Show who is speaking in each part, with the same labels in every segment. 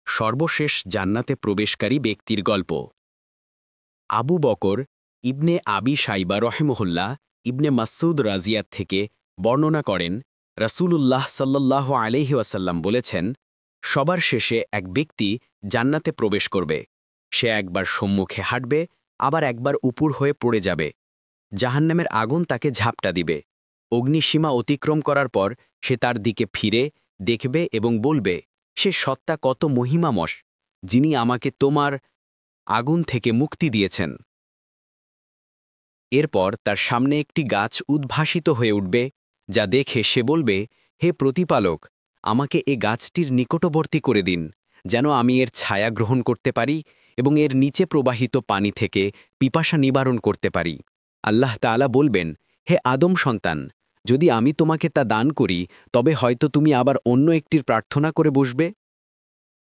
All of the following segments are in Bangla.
Speaker 1: সর্বশেষ জান্নাতে প্রবেশকারী ব্যক্তির গল্প। আবু বকর ইবনে আবি শাইবা রহেমহুল্লাহ ইবনে মাসউদ রাজিয়াত থেকে বর্ণনা করেন, রাসূলুল্লাহ সাল্লাল্লাহু আলাইহি ওয়াসাল্লাম বলেছেন, সবার শেষে এক ব্যক্তি জান্নাতে প্রবেশ করবে। সে একবার সম্মুখে হাঁটবে, আবার একবার উপর হয়ে পড়ে যাবে। জাহান্নামের আগুন তাকে ঝাপটা দিবে। অগ্নিসীমা অতিক্রম করার পর সে তার দিকে ফিরে দেখবে এবং বলবে, সে সত্তা কত মহিমাময়, যিনি আমাকে তোমার আগুন থেকে মুক্তি দিয়েছেন। এরপর তার সামনে একটি গাছ উদ্ভাসিত হয়ে উঠবে, যা দেখে সে বলবে, হে প্রতিপালক, আমাকে এ গাছটির নিকটবর্তী করে দিন, যেন আমি এর ছায়া গ্রহণ করতে পারি এবং এর নিচে প্রবাহিত পানি থেকে পিপাসা নিবারণ করতে পারি। আল্লাহ তাআলা বলবেন, হে আদম সন্তান, যদি আমি তোমাকে তা দান করি, তবে হয়তো তুমি আবার অন্য একটির প্রার্থনা করে বসবে।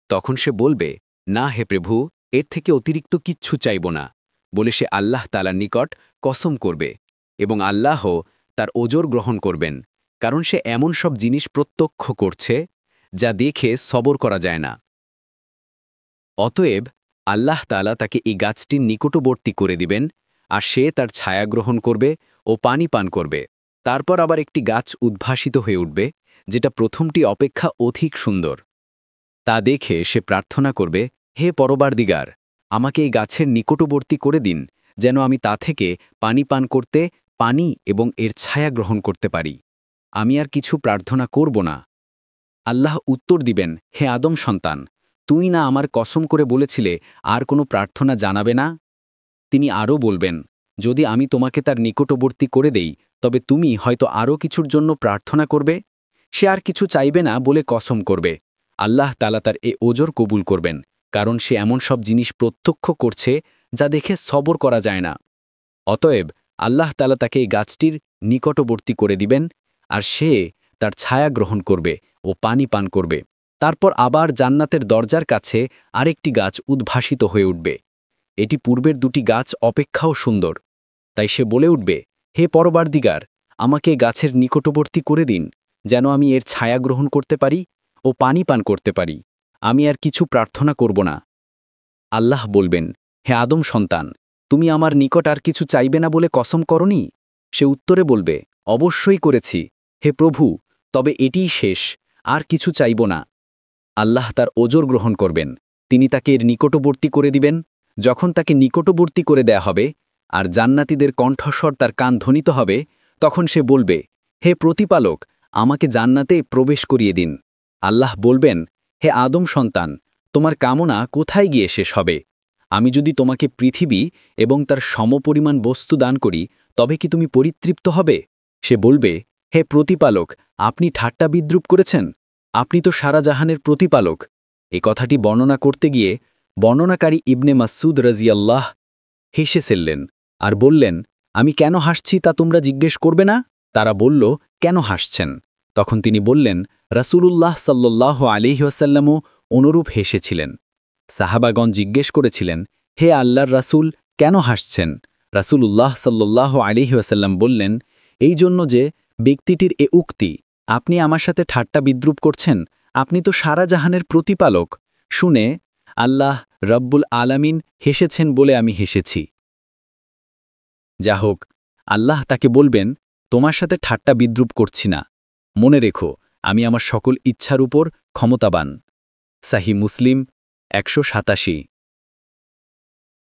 Speaker 1: তখন সে বলবে, না হে প্রভু, এর থেকে অতিরিক্ত কিচ্ছু চাইব না, বলে সে আল্লাহ তাআলার নিকট কসম করবে এবং আল্লাহ তার ওজর গ্রহণ করবেন, কারণ সে এমন সব জিনিস প্রত্যক্ষ করছে যা দেখে সবর করা যায় না। অতএব আল্লাহ তাআলা তাকে এই গাছটির নিকটবর্তী করে দিবেন, আর সে তার ছায়া গ্রহণ করবে ও পানি পান করবে। তারপর আবার একটি গাছ উদ্ভাসিত হয়ে উঠবে, যেটা প্রথমটি অপেক্ষা অধিক সুন্দর। তা দেখে সে প্রার্থনা করবে, হে পরবারদিগার, আমাকে এই গাছের নিকটবর্তী করে দিন, যেন আমি তা থেকে পানি পান করতে পানি এবং এর ছায়া গ্রহণ করতে পারি। আমি আর কিছু প্রার্থনা করব না। আল্লাহ উত্তর দিবেন, হে আদম সন্তান, তুই না আমার কসম করে বলেছিলে আর কোনো প্রার্থনা জানাবে না? তিনি আরও বলবেন, যদি আমি তোমাকে তার নিকটবর্তী করে দেই, তবে তুমি হয়তো আরও কিছুর জন্য প্রার্থনা করবে। সে আর কিছু চাইবে না বলে কসম করবে। আল্লাহ তাআলা তার এ ওজর কবুল করবেন, কারণ সে এমন সব জিনিস প্রত্যক্ষ করছে যা দেখে সবর করা যায় না। অতএব আল্লাহ তাআলা তাকে এই গাছটির নিকটবর্তী করে দিবেন, আর সে তার ছায়া গ্রহণ করবে ও পানি পান করবে। তারপর আবার জান্নাতের দরজার কাছে আরেকটি গাছ উদ্ভাসিত হয়ে উঠবে। এটি পূর্বের দুটি গাছ অপেক্ষাও সুন্দর। তাই সে বলে উঠবে, হে পরবারদিগার, আমাকে গাছের নিকটবর্তী করে দিন, যেন আমি এর ছায়া গ্রহণ করতে পারি ও পানি পান করতে পারি। আমি আর কিছু প্রার্থনা করব না। আল্লাহ বলবেন, হে আদম সন্তান, তুমি আমার নিকট আর কিছু চাইবে না বলে কসম করনি? সে উত্তরে বলবে, অবশ্যই করেছি, হে প্রভু, তবে এটিই শেষ, আর কিছু চাইব না। আল্লাহ তার ওজর গ্রহণ করবেন, তিনি তাকে এর নিকটবর্তী করে দিবেন। যখন তাকে নিকটবর্তী করে দেয়া হবে আর জান্নাতীদের কণ্ঠস্বর তার কান ধ্বনিত হবে, তখন সে বলবে, হে প্রতিপালক, আমাকে জান্নাতে প্রবেশ করিয়ে দিন। আল্লাহ বলবেন, হে আদম সন্তান, তোমার কামনা কোথায় গিয়ে শেষ হবে? আমি যদি তোমাকে পৃথিবী এবং তার সমপরিমাণ বস্তু দান করি, তবে কি তুমি পরিতৃপ্ত হবে? সে বলবে, হে প্রতিপালক, আপনি ঠাট্টা বিদ্রুপ করেছেন, আপনি তো সারা জাহানের প্রতিপালক। এ কথাটি বর্ণনা করতে গিয়ে বর্ণনাকারী ইবনে মাসউদ রাজিয়াল্লাহ হেসে ফেললেন আর বললেন, আমি কেন হাসছি তা তোমরা জিজ্ঞেস করবে না? তারা বলল, কেন হাসছেন? তখন তিনি বললেন, রাসূলুল্লাহ সাল্লাল্লাহু আলাইহি ওয়াসাল্লামও অনুরূপ হেসেছিলেন। সাহাবাগণ জিজ্ঞেস করেছিলেন, হে আল্লাহর রাসূল, কেন হাসছেন? রাসূলুল্লাহ সাল্লাল্লাহু আলাইহি ওয়াসাল্লাম বললেন, এই জন্য যে ব্যক্তিটির এ উক্তি, আপনি আমার সাথে ঠাট্টা বিদ্রুপ করছেন, আপনি তো সারা জাহানের প্রতিপালক, শুনে আল্লাহ রব্বুল আলামিন হেসেছেন বলে আমি হেসেছি। যা হোক, আল্লাহ তাকে বলবেন, তোমার সাথে ঠাট্টা বিদ্রুপ করছি না। মনে রেখো, আমি আমার সকল ইচ্ছার উপর ক্ষমতাবান। সাহি মুসলিম 187।